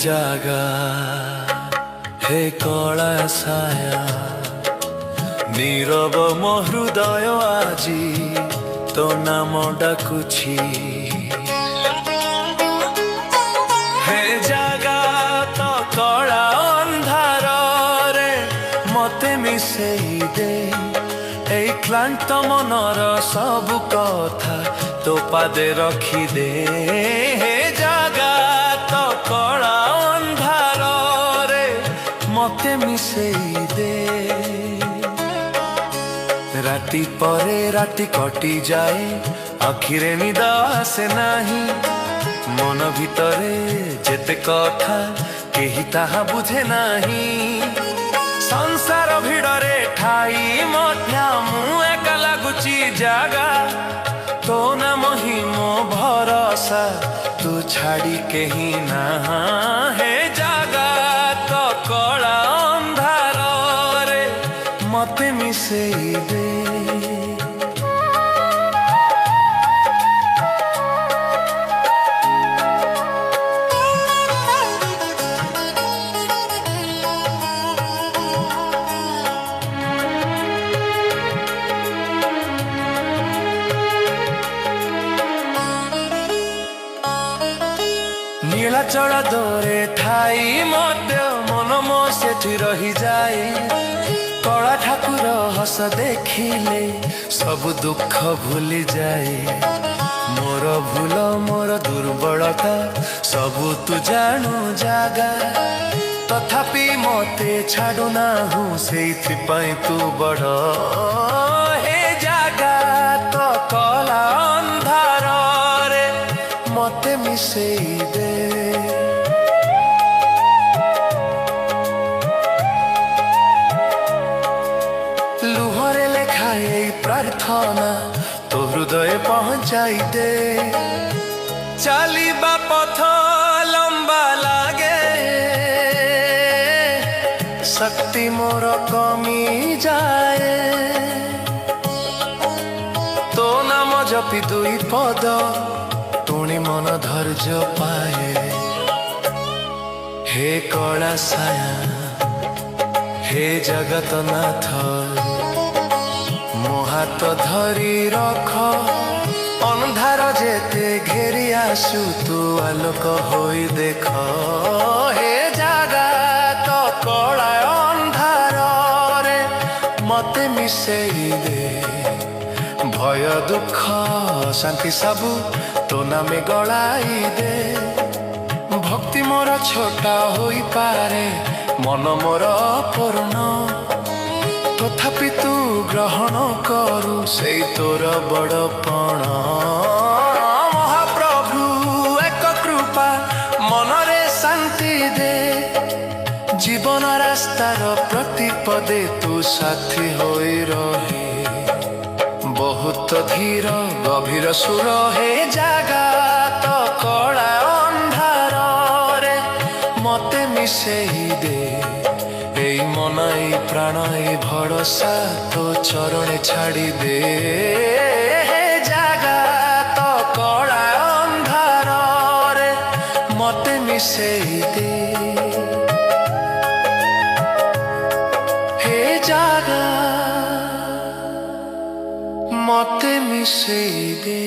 জাগা হে কলা ছায়া নীরব ମୋ ହୃଦୟ ଆଜି ତୋ ନାମ ଡାକୁଛି ହେ ଜାଗା ତ କଳା ଅନ୍ଧାରରେ ମତେ ମିଶେଇ ଦେ এই ক্লান্ত মনর সবু কথা তো পাদে রখিদে হে জাগা তো কলা ଅନ୍ଧାରରେ মতে মিশেই দে রাতি পরে রাতি কটি যায় আখিরে নিদ আসে নাহি মন ভিতরে যেতে কথা কেহি তাহা বুঝে নাহি সংসার ভিড়রে ঠাই মধ্যা মু একা লাগুচি জাগা তো নাম হি মো ভরসা তু ছাড়ি কেহি না হে জাগা তো কলা ଅନ୍ଧାରରେ মতে মিশেই দে নীলাচল দরে ঠাই মধ্য মন মো সেଠି রহিযাଏ কলা ঠাকুর হস দেখিলে সবু দুঃখ ভুলি যায় মোর ভুল মোর দুর্বলতা সবু তু জাণু জাগা তথাপি মতে ছাড়ু নাহু সেইথিপাই তু বড় হে জাগা তো কলা ଅନ୍ଧାରରେ মতে মিশেই দে লুহরে লেখা এই প্রার্থনা তো হৃদয়ে পৌঁছাই দে চালিবা পথ লম্বা লাগে শক্তি মোর কমি যায় তো নাম জপি দুই পদ তুণি মন ধৈর্য পায়ে হে কলা ছায়া হে জগতনাথ ମୋ ହାତ ଧରି ରଖ ଅନ୍ଧାର ଯେତେ ଘେରି ଆସୁ ତୁ ଆଲୋକ ହୋଇ ଦେଖ ହେ ଜାଗା ତ କଳା ଅନ୍ଧାରରେ ମତେ ମିଶେଇ ଦେ ଭୟ ଦୁଃଖ ଶାନ୍ତି ସବୁ ତୋ ନାମେ ଗଳାଇ ଦେ ଭକ୍ତି ମୋର ଛୋଟା ହୋଇପାରେ ମନ ମୋର ଅପୂର୍ଣ୍ଣ তথাপি তু গ্রহণ করু সেই তোর বড়পণ মহাপ্রভু এক কৃপা মনরে শান্তি দে জীবন রাস্তার প্রতি পদে তু সাথী হই রহে বহুত ধীর গভীর সুর হে জাগা তো কলা ଅନ୍ଧାରରେ মতে মিশেই দে এই মন এই প্রাণ এই ভরসা তো চরণে ছাড়ি দে হে জাগা তো কলা ଅନ୍ଧାରରେ মতে মিশেই দে হে জাগা মতে মিশেই দে।